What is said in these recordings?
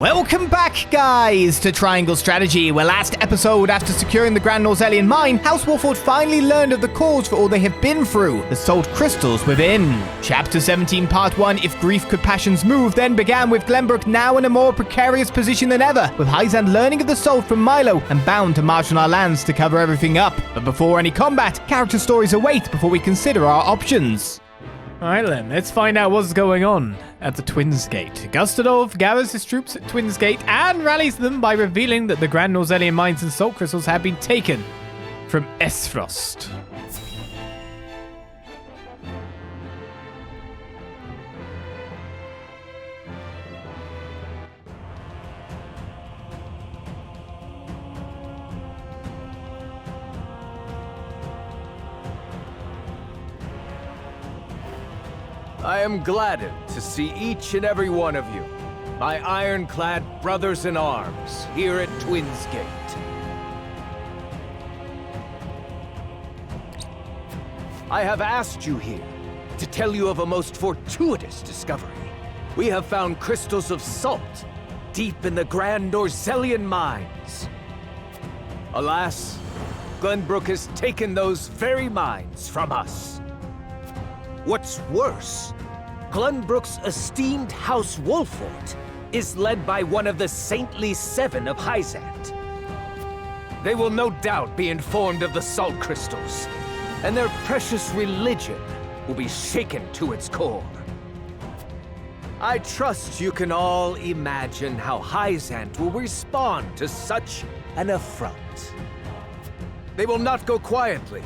Welcome back, guys, to Triangle Strategy, where last episode, after securing the Grand Norzelian mine, House Wolffort finally learned of the cause for all they have been through, the salt crystals within. Chapter 17, Part 1, If Grief Could Passions Move, then began with Glenbrook now in a more precarious position than ever, with Hyzante learning of the salt from Milo and bound to march on our lands to cover everything up. But before any combat, character stories await before we consider our options. Alright then, let's find out what's going on at the Twins Gate. Gustadolph gathers his troops at Twins Gate and rallies them by revealing that the Grand Norzelian mines and salt crystals have been taken from Aesfrost. I am gladdened to see each and every one of you, my ironclad brothers in arms, here at Twins Gate. I have asked you here to tell you of a most fortuitous discovery. We have found crystals of salt deep in the Grand Norzelian mines. Alas, Glenbrook has taken those very mines from us. What's worse, Glenbrook's esteemed House Wolffort is led by one of the saintly seven of Hyzante. They will no doubt be informed of the salt crystals, and their precious religion will be shaken to its core. I trust you can all imagine how Hyzante will respond to such an affront. They will not go quietly,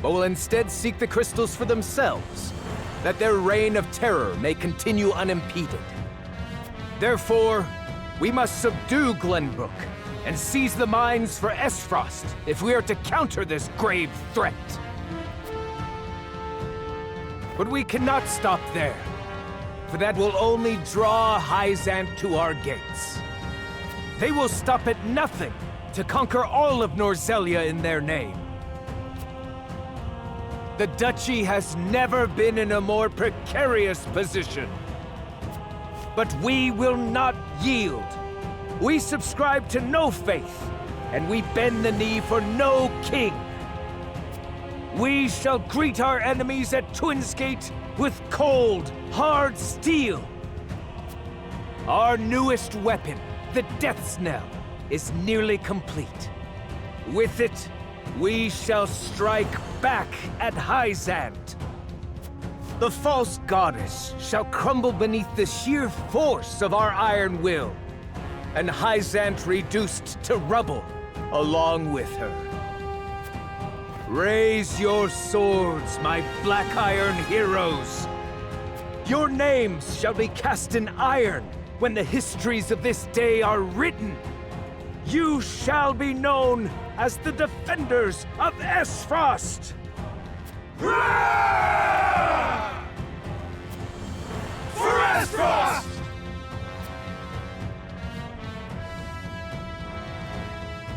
but will instead seek the crystals for themselves, that their reign of terror may continue unimpeded. Therefore, we must subdue Glenbrook and seize the mines for Aesfrost if we are to counter this grave threat. But we cannot stop there, for that will only draw Hyzante to our gates. They will stop at nothing to conquer all of Norzelia in their name. The Duchy has never been in a more precarious position. But we will not yield. We subscribe to no faith, and we bend the knee for no king. We shall greet our enemies at Twins Gate with cold, hard steel. Our newest weapon, the Death's Knell, is nearly complete. With it, we shall strike back at Hyzante. The false goddess shall crumble beneath the sheer force of our iron will, and Hyzante reduced to rubble along with her. Raise your swords, my black iron heroes. Your names shall be cast in iron when the histories of this day are written. You shall be known as the defenders of Aesfrost! For Aesfrost!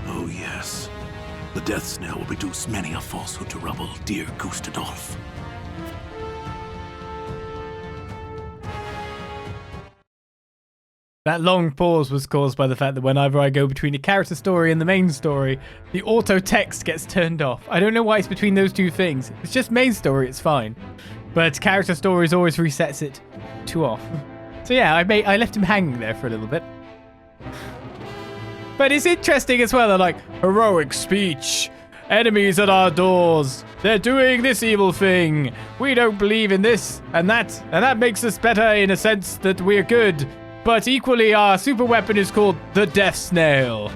Oh yes. The Death's Knell will reduce many a falsehood to rubble, dear Gustadolph. That long pause was caused by the fact that whenever I go between a character story and the main story, the auto text gets turned off. I don't know why it's between those two things. It's just main story, it's fine. But character stories always resets it to off. So yeah, I left him hanging there for a little bit. But it's interesting as well, they're like, heroic speech, enemies at our doors, they're doing this evil thing, we don't believe in this and that makes us better in a sense that we're good. But equally, our super weapon is called the Death's Knell,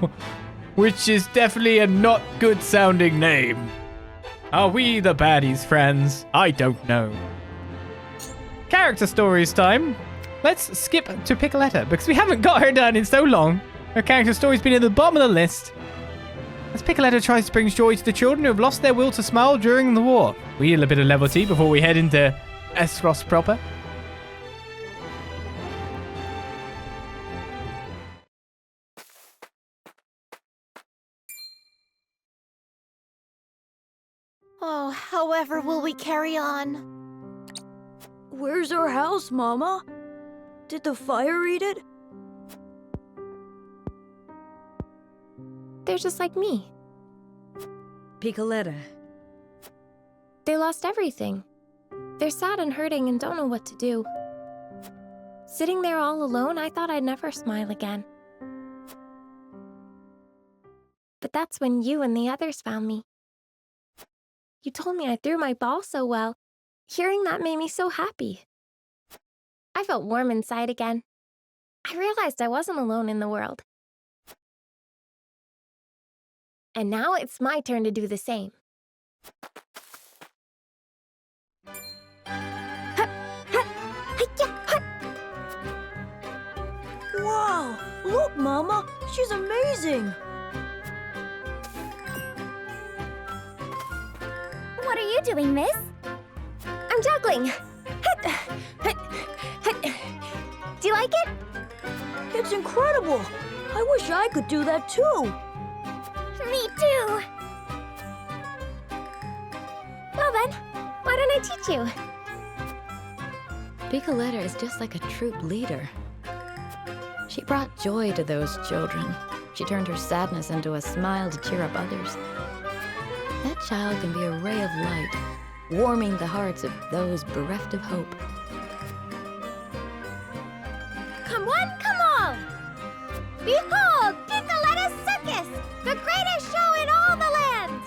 which is definitely a not good sounding name. Are we the baddies, friends? I don't know. Character stories time. Let's skip to Picoletta, because we haven't got her done in so long. Her character story's been at the bottom of the list. As Picoletta tries to bring joy to the children who have lost their will to smile during the war. We need a bit of levity before we head into Aesfrost proper. Oh, however will we carry on? Where's our house, Mama? Did the fire eat it? They're just like me. Picoletta. They lost everything. They're sad and hurting and don't know what to do. Sitting there all alone, I thought I'd never smile again. But that's when you and the others found me. You told me I threw my ball so well. Hearing that made me so happy. I felt warm inside again. I realized I wasn't alone in the world. And now it's my turn to do the same. Wow! Look, Mama! She's amazing! What are you doing, miss? I'm juggling. Do you like it? It's incredible! I wish I could do that too! Me too. Well then, why don't I teach you? Picoletta is just like a troop leader. She brought joy to those children. She turned her sadness into a smile to cheer up others. That child can be a ray of light, warming the hearts of those bereft of hope. Come one, come all! Behold, Picoletta's Circus, the greatest show in all the land!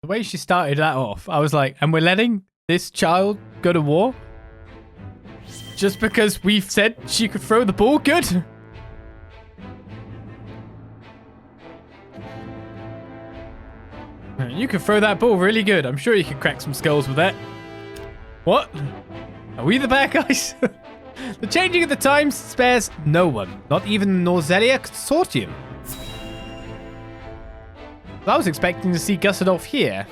The way she started that off, I was like, and we're letting this child go to war? Just because we've said she could throw the ball good? You can throw that ball really good. I'm sure you can crack some skulls with that. What? Are we the bad guys? The changing of the times spares no one. Not even the Norzelia Consortium. I was expecting to see Gustadolph here.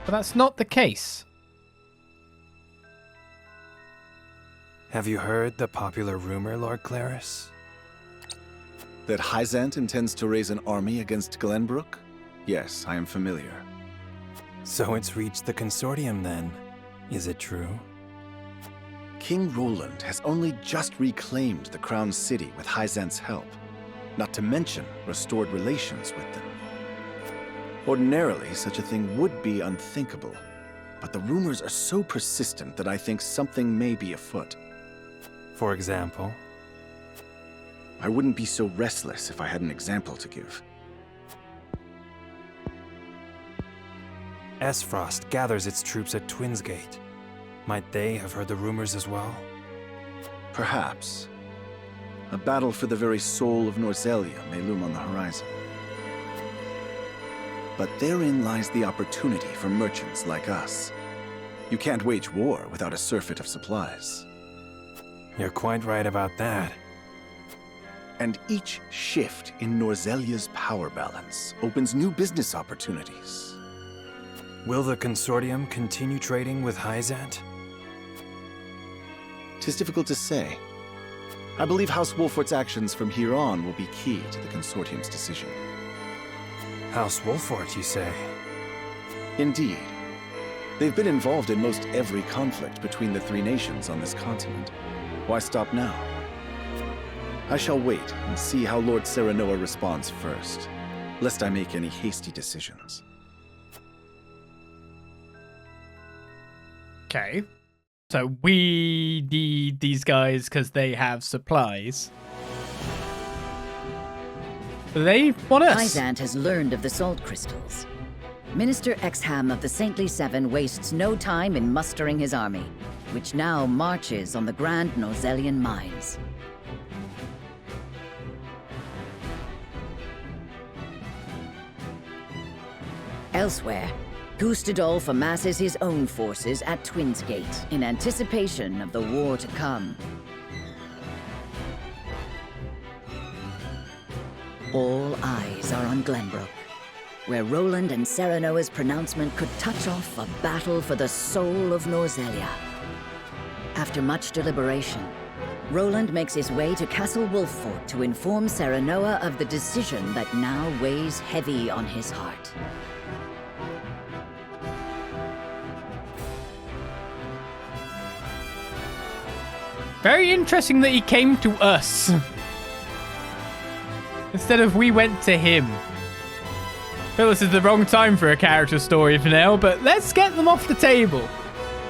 But that's not the case. Have you heard the popular rumor, Lord Claris? That Hyzante intends to raise an army against Glenbrook? Yes, I am familiar. So it's reached the Consortium then. Is it true? King Roland has only just reclaimed the Crown City with Hyzante's help, not to mention restored relations with them. Ordinarily, such a thing would be unthinkable, but the rumors are so persistent that I think something may be afoot. For example? I wouldn't be so restless if I had an example to give. Aesfrost gathers its troops at Twinsgate. Might they have heard the rumors as well? Perhaps. A battle for the very soul of Norzelia may loom on the horizon. But therein lies the opportunity for merchants like us. You can't wage war without a surfeit of supplies. You're quite right about that. And each shift in Norzelia's power balance opens new business opportunities. Will the Consortium continue trading with Hyzante? 'Tis difficult to say. I believe House Wolffort's actions from here on will be key to the Consortium's decision. House Wolffort, you say? Indeed. They've been involved in most every conflict between the three nations on this continent. Why stop now? I shall wait and see how Lord Serenoa responds first, lest I make any hasty decisions. Okay. So we need these guys because they have supplies. They want us. Hyzante has learned of the salt crystals. Minister Exham of the Saintly Seven wastes no time in mustering his army, which now marches on the Grand Norzelian mines. Elsewhere, Gustadolph amasses his own forces at Twinsgate in anticipation of the war to come. All eyes are on Glenbrook, where Roland and Serenoa's pronouncement could touch off a battle for the soul of Norzelia. After much deliberation, Roland makes his way to Castle Wolffort to inform Serenoa of the decision that now weighs heavy on his heart. Very interesting that he came to us. Instead of we went to him. I feel this is the wrong time for a character story for now, but let's get them off the table.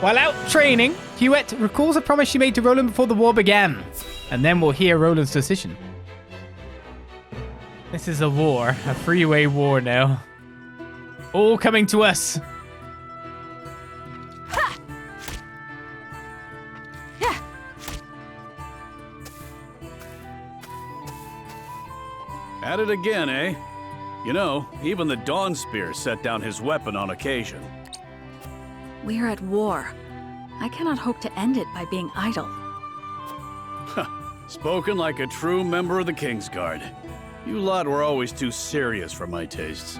While out training, Huette recalls a promise she made to Roland before the war began. And then we'll hear Roland's decision. This is a war, a three-way war now. All coming to us. At it again, eh? You know, even the Dawn Spear set down his weapon on occasion. We are at war. I cannot hope to end it by being idle. Spoken like a true member of the Kingsguard. You lot were always too serious for my tastes.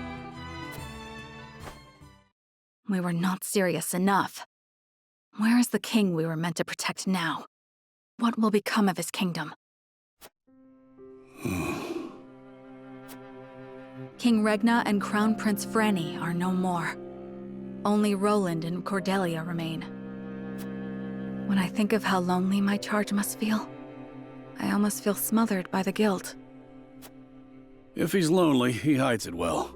We were not serious enough. Where is the king we were meant to protect now? What will become of his kingdom? King Regna and Crown Prince Franny are no more. Only Roland and Cordelia remain. When I think of how lonely my charge must feel, I almost feel smothered by the guilt. If he's lonely, he hides it well.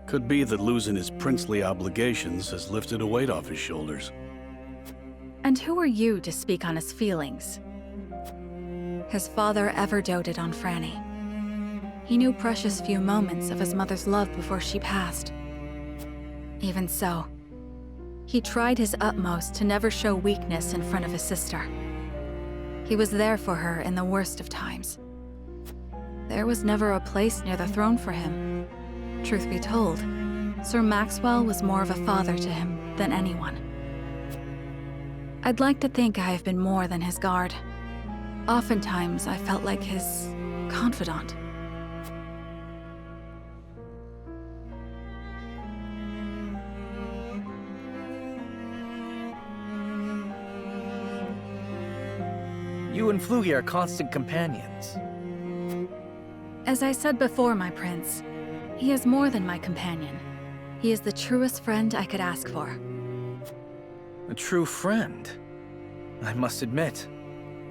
Could be that losing his princely obligations has lifted a weight off his shoulders. And who are you to speak on his feelings? His father ever doted on Franny. He knew precious few moments of his mother's love before she passed. Even so, he tried his utmost to never show weakness in front of his sister. He was there for her in the worst of times. There was never a place near the throne for him. Truth be told, Sir Maxwell was more of a father to him than anyone. I'd like to think I have been more than his guard. Oftentimes, I felt like his confidant. You and Flugy are constant companions. As I said before, my prince, he is more than my companion. He is the truest friend I could ask for. A true friend. I must admit,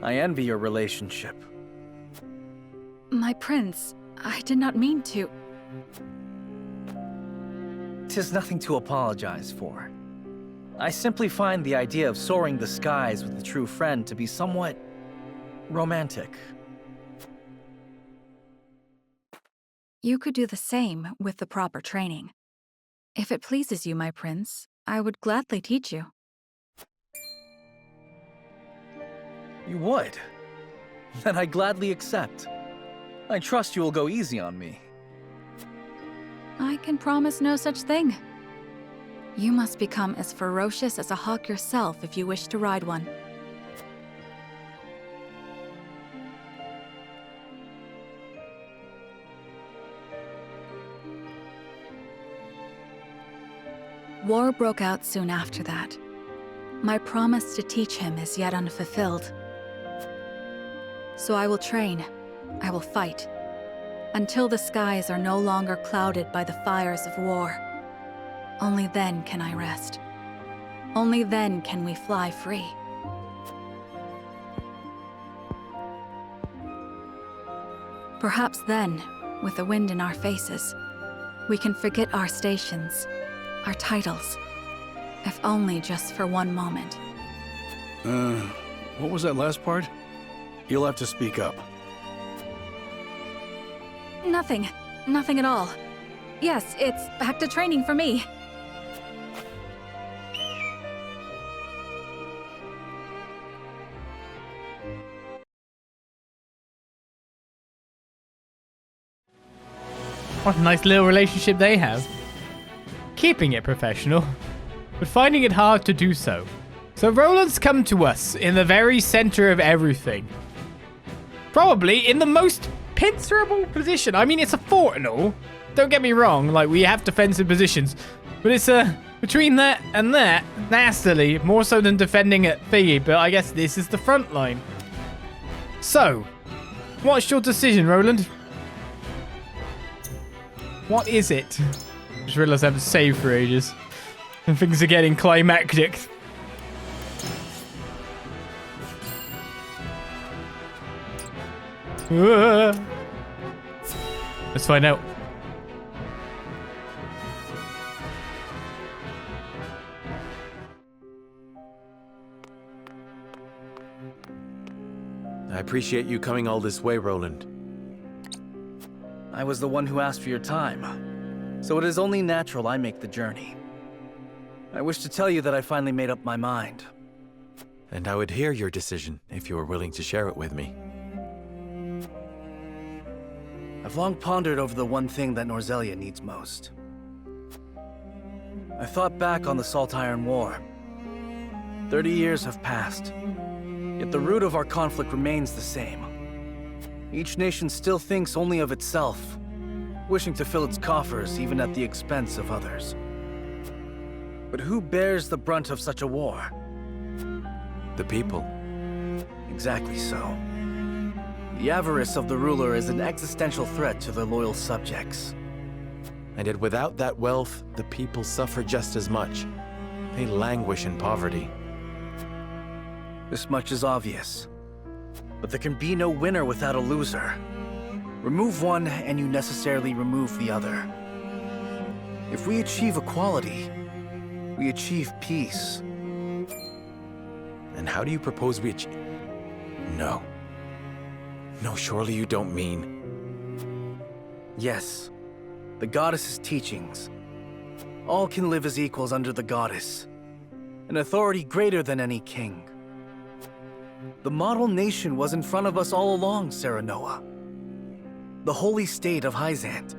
I envy your relationship. My prince, I did not mean to. 'Tis nothing to apologize for. I simply find the idea of soaring the skies with a true friend to be somewhat romantic. You could do the same with the proper training. If it pleases you, my prince, I would gladly teach you. You would? Then I gladly accept. I trust you will go easy on me. I can promise no such thing. You must become as ferocious as a hawk yourself if you wish to ride one. War broke out soon after that. My promise to teach him is yet unfulfilled. So I will train, I will fight, until the skies are no longer clouded by the fires of war. Only then can I rest. Only then can we fly free. Perhaps then, with the wind in our faces, we can forget our stations, our titles, if only just for one moment. What was that last part? You'll have to speak up. Nothing. Nothing at all. Yes, it's back to training for me. What a nice little relationship they have. Keeping it professional, but finding it hard to do so. So Roland's come to us in the very center of everything. Probably in the most pincerable position. I mean, it's a fort and all. Don't get me wrong, like, we have defensive positions. But it's between that and that, nastily, more so than defending at thingy, but I guess this is the front line. So, what's your decision, Roland? What is it? Just realized I haven't saved for ages. And things are getting climactic. Let's find out. I appreciate you coming all this way, Roland. I was the one who asked for your time, so it is only natural I make the journey. I wish to tell you that I finally made up my mind. And I would hear your decision if you were willing to share it with me. I've long pondered over the one thing that Norzelia needs most. I thought back on the Saltiron War. 30 years have passed, yet the root of our conflict remains the same. Each nation still thinks only of itself, wishing to fill its coffers even at the expense of others. But who bears the brunt of such a war? The people. Exactly so. The avarice of the ruler is an existential threat to their loyal subjects. And yet without that wealth, the people suffer just as much. They languish in poverty. This much is obvious. But there can be no winner without a loser. Remove one, and you necessarily remove the other. If we achieve equality, we achieve peace. And how do you propose we achieve? No. No, surely you don't mean... Yes. The goddess's teachings. All can live as equals under the goddess. An authority greater than any king. The model nation was in front of us all along, Serenoa. The holy state of Hyzante.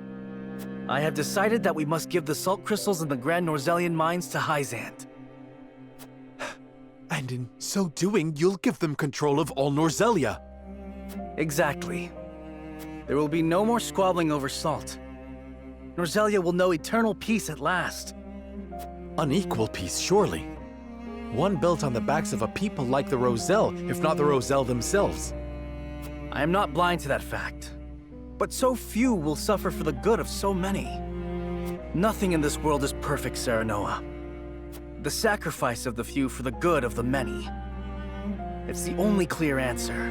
I have decided that we must give the salt crystals in the Grand Norzelian mines to Hyzante. And in so doing, you'll give them control of all Norzelia. Exactly. There will be no more squabbling over salt. Norzelia will know eternal peace at last. Unequal peace, surely. One built on the backs of a people like the Roselle, if not the Roselle themselves. I am not blind to that fact. But so few will suffer for the good of so many. Nothing in this world is perfect, Serenoa. The sacrifice of the few for the good of the many. It's the only clear answer,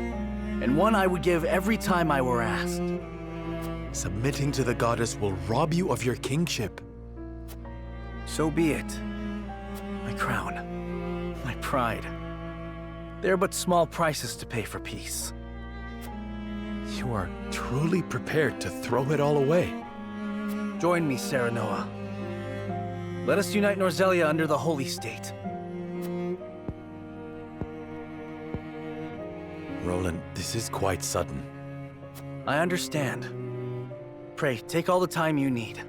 and one I would give every time I were asked. Submitting to the goddess will rob you of your kingship. So be it. My crown, my pride. They are but small prices to pay for peace. You are truly prepared to throw it all away. Join me, Serenoa. Let us unite Norzelia under the holy state. Roland, this is quite sudden. I understand. Pray, take all the time you need.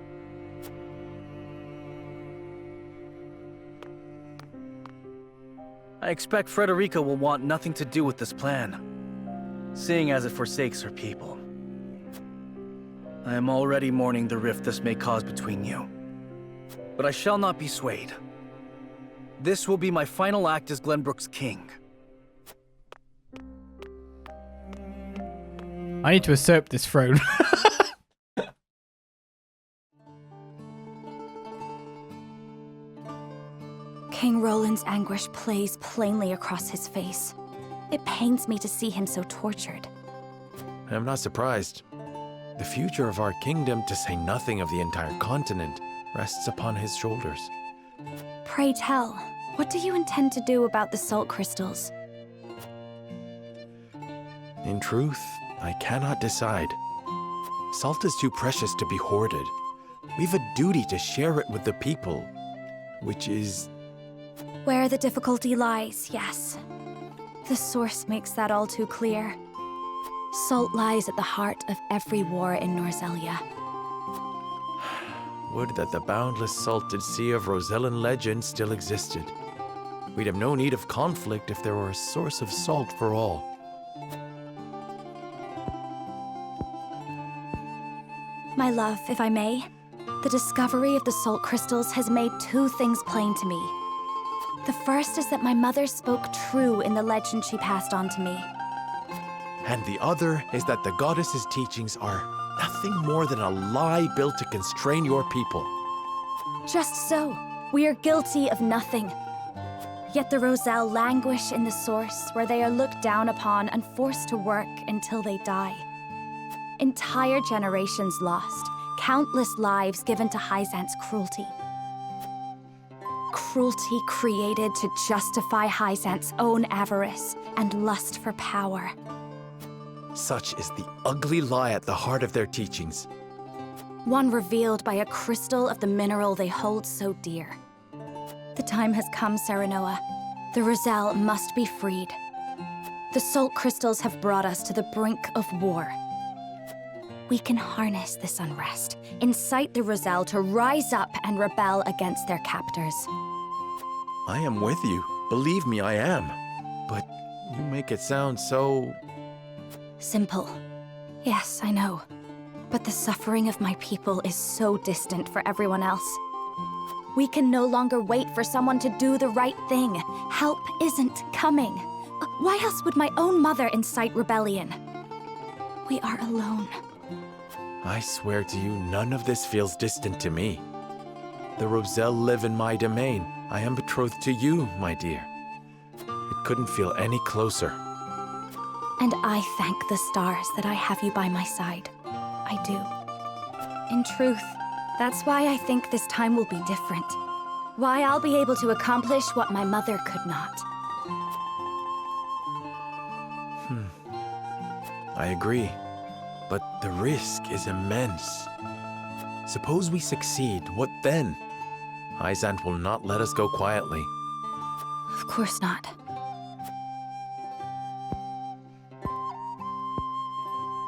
I expect Frederica will want nothing to do with this plan, seeing as it forsakes her people. I am already mourning the rift this may cause between you. But I shall not be swayed. This will be my final act as Glenbrook's king. I need to usurp this throne. King Roland's anguish plays plainly across his face. It pains me to see him so tortured. I'm not surprised. The future of our kingdom, to say nothing of the entire continent, rests upon his shoulders. Pray tell, what do you intend to do about the salt crystals? In truth, I cannot decide. Salt is too precious to be hoarded. We've a duty to share it with the people, which is... Where the difficulty lies, yes. The source makes that all too clear. Salt lies at the heart of every war in Norzelia. Would that the boundless salted sea of Rosellan legend still existed. We'd have no need of conflict if there were a source of salt for all. My love, if I may, the discovery of the salt crystals has made two things plain to me. The first is that my mother spoke true in the legend she passed on to me. And the other is that the goddess's teachings are nothing more than a lie built to constrain your people. Just so. We are guilty of nothing. Yet the Roselle languish in the source, where they are looked down upon and forced to work until they die. Entire generations lost, countless lives given to Hyzante's cruelty. Cruelty created to justify Hyzante's own avarice and lust for power. Such is the ugly lie at the heart of their teachings. One revealed by a crystal of the mineral they hold so dear. The time has come, Serenoa. The Roselle must be freed. The salt crystals have brought us to the brink of war. We can harness this unrest, incite the Roselle to rise up and rebel against their captors. I am with you. Believe me, I am. But you make it sound so... Simple. Yes, I know. But the suffering of my people is so distant for everyone else. We can no longer wait for someone to do the right thing. Help isn't coming. Why else would my own mother incite rebellion? We are alone. I swear to you, none of this feels distant to me. The Roselle live in my domain. I am betrothed to you, my dear. It couldn't feel any closer. And I thank the stars that I have you by my side. I do. In truth, that's why I think this time will be different. Why I'll be able to accomplish what my mother could not. I agree. But the risk is immense. Suppose we succeed, what then? Hyzante will not let us go quietly. Of course not.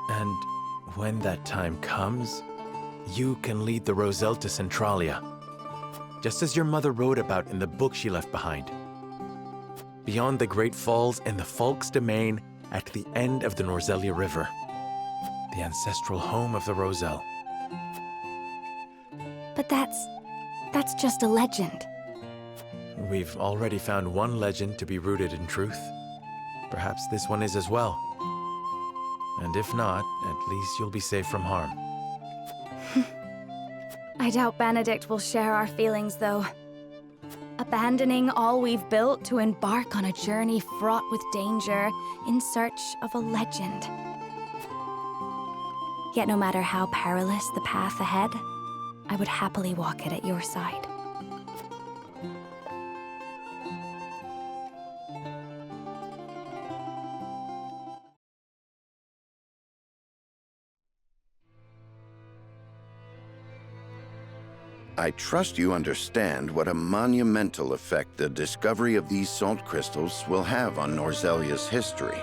And when that time comes, you can lead the Roselle to Centralia, just as your mother wrote about in the book she left behind. Beyond the Great Falls in the Falk's domain at the end of the Norzelia River, the ancestral home of the Roselle. But that's just a legend. We've already found one legend to be rooted in truth. Perhaps this one is as well. And if not, at least you'll be safe from harm. I doubt Benedict will share our feelings, though. Abandoning all we've built to embark on a journey fraught with danger in search of a legend. Yet no matter how perilous the path ahead, I would happily walk it at your side. I trust you understand what a monumental effect the discovery of these salt crystals will have on Norzelia's history.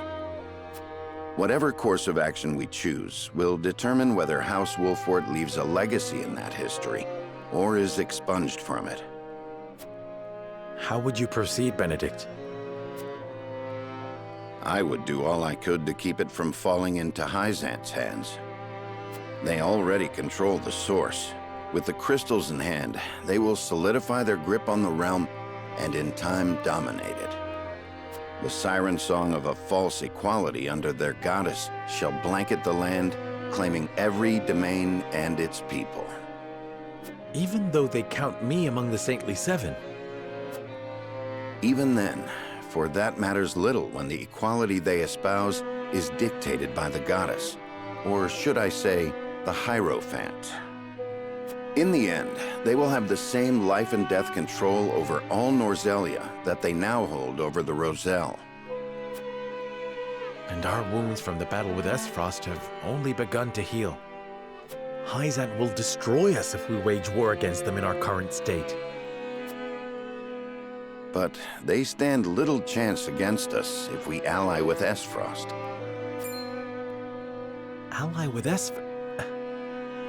Whatever course of action we choose will determine whether House Wolffort leaves a legacy in that history, or is expunged from it. How would you proceed, Benedict? I would do all I could to keep it from falling into Hyzante's hands. They already control the source. With the crystals in hand, they will solidify their grip on the realm and in time dominate it. The siren song of a false equality under their goddess shall blanket the land, claiming every domain and its people. Even though they count me among the Saintly Seven? Even then, for that matters little when the equality they espouse is dictated by the goddess, or should I say, the Hierophant. In the end, they will have the same life and death control over all Norzelia that they now hold over the Roselle. And our wounds from the battle with Aesfrost have only begun to heal. Hyzante will destroy us if we wage war against them in our current state. But they stand little chance against us if we ally with Aesfrost. Ally with Aesfrost?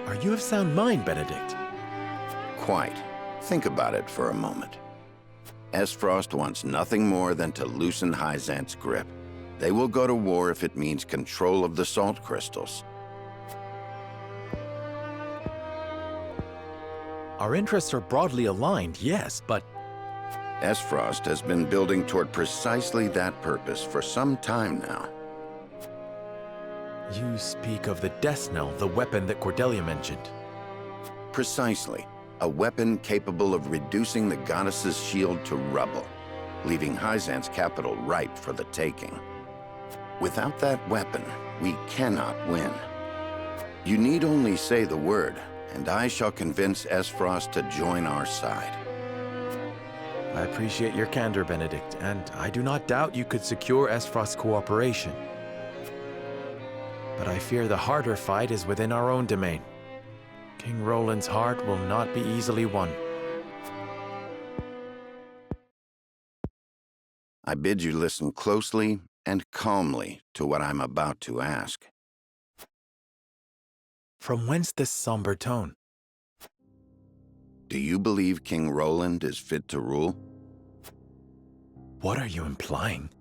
Are you of sound mind, Benedict? Quite. Think about it for a moment. Aesfrost wants nothing more than to loosen Hyzante's grip. They will go to war if it means control of the salt crystals. Our interests are broadly aligned, yes, but... Aesfrost has been building toward precisely that purpose for some time now. You speak of the Death Knell, the weapon that Cordelia mentioned. Precisely. A weapon capable of reducing the goddess's shield to rubble, leaving Hyzante's capital ripe for the taking. Without that weapon, we cannot win. You need only say the word, and I shall convince Aesfrost to join our side. I appreciate your candor, Benedict, and I do not doubt you could secure Aesfrost's cooperation. But I fear the harder fight is within our own domain. King Roland's heart will not be easily won. I bid you listen closely and calmly to what I'm about to ask. From whence this somber tone? Do you believe King Roland is fit to rule? What are you implying?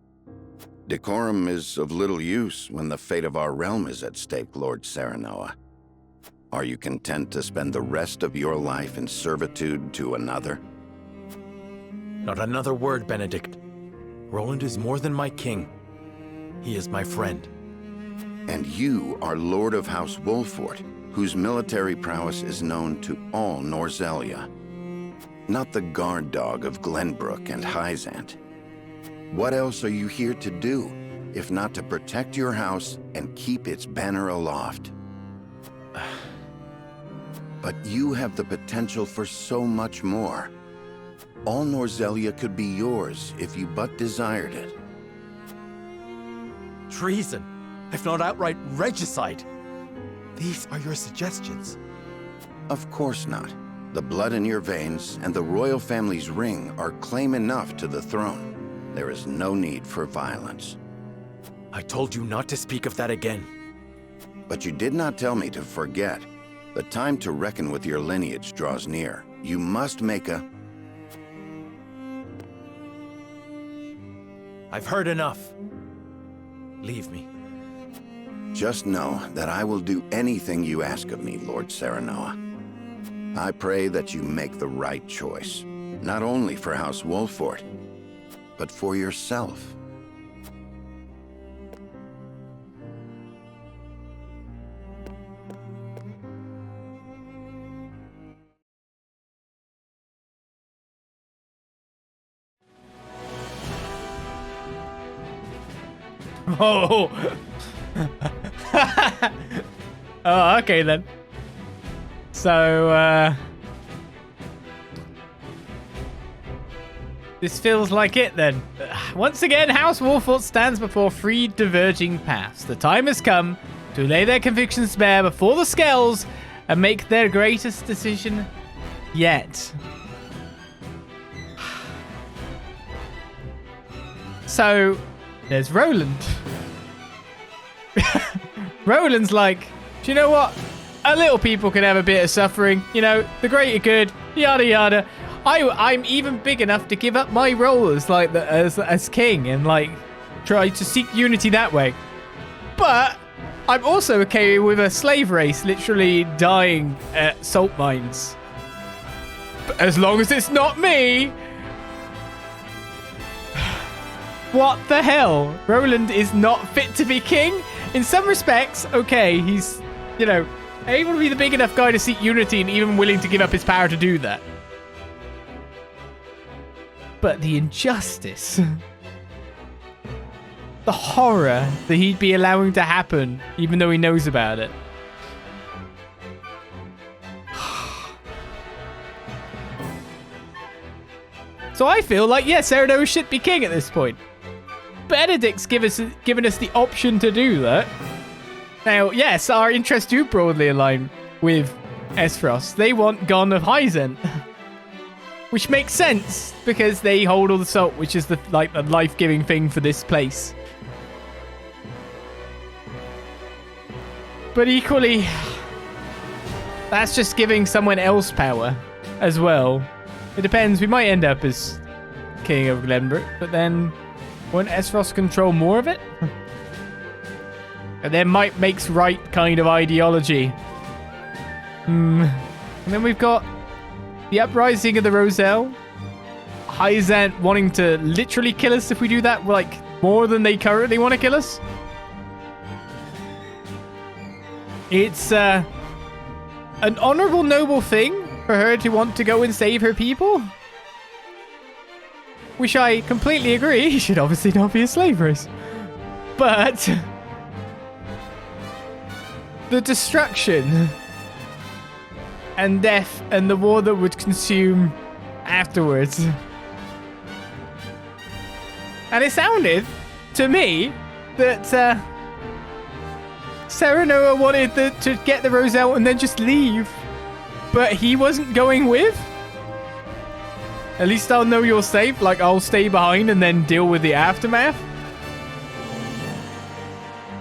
Decorum is of little use when the fate of our realm is at stake, Lord Serenoa. Are you content to spend the rest of your life in servitude to another? Not another word, Benedict. Roland is more than my king. He is my friend. And you are Lord of House Wolffort, whose military prowess is known to all Norzelia. Not the guard dog of Glenbrook and Hyzante. What else are you here to do, if not to protect your house and keep its banner aloft? But you have the potential for so much more. All Norzelia could be yours if you but desired it. Treason, if not outright regicide. These are your suggestions. Of course not. The blood in your veins and the royal family's ring are claim enough to the throne. There is no need for violence. I told you not to speak of that again. But you did not tell me to forget. The time to reckon with your lineage draws near. You must make a... I've heard enough. Leave me. Just know that I will do anything you ask of me, Lord Serenoa. I pray that you make the right choice, not only for House Wolffort, but for yourself. Oh. Oh, okay then. So, this feels like it then. Once again, House Wolffort stands before three diverging paths. The time has come to lay their convictions bare before the scales and make their greatest decision yet. So, there's Roland. Roland's like, do you know what? A little people can have a bit of suffering. You know, the greater good, yada yada. I'm even big enough to give up my role as like as king and like try to seek unity that way. But I'm also okay with a slave race literally dying at salt mines. But as long as it's not me. What the hell? Roland is not fit to be king? In some respects, okay, he's, you know, able to be the big enough guy to seek unity and even willing to give up his power to do that. But the injustice, the horror that he'd be allowing to happen, even though he knows about it. So I feel like, yeah, Serenoa should be king at this point. Benedict's given us the option to do that. Now, yes, our interests do broadly align with Aesfrost. They want Gon of Hyzante. Which makes sense, because they hold all the salt, which is the life-giving thing for this place. But equally, that's just giving someone else power as well. It depends. We might end up as King of Glenbrook, but then won't Aesfrost control more of it? And then might makes right kind of ideology. And then we've got the uprising of the Roselle. Hyzante wanting to literally kill us if we do that, like, more than they currently want to kill us. It's an honorable, noble thing for her to want to go and save her people. Which I completely agree. He should obviously not be a slave race. But the destruction and death and the war that would consume afterwards. And it sounded to me that Serenoa wanted to get the Roselle and then just leave, but he wasn't going with. At least I'll know you're safe. Like, I'll stay behind and then deal with the aftermath.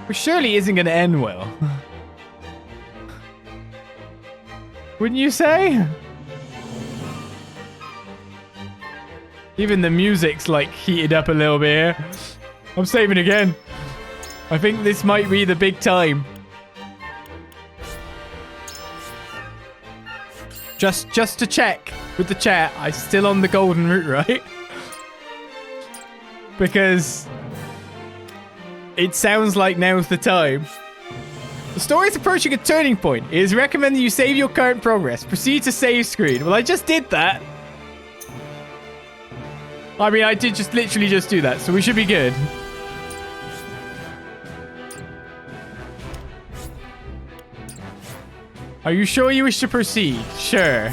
Which surely isn't going to end well. Wouldn't you say? Even the music's like heated up a little bit here. I'm saving again. I think this might be the big time. Just to check with the chat, I'm still on the golden route, right? Because it sounds like now's the time. The story is approaching a turning point. It is recommended you save your current progress. Proceed to save screen. Well, I just did that. I mean, I did just literally just do that, so we should be good. Are you sure you wish to proceed? Sure.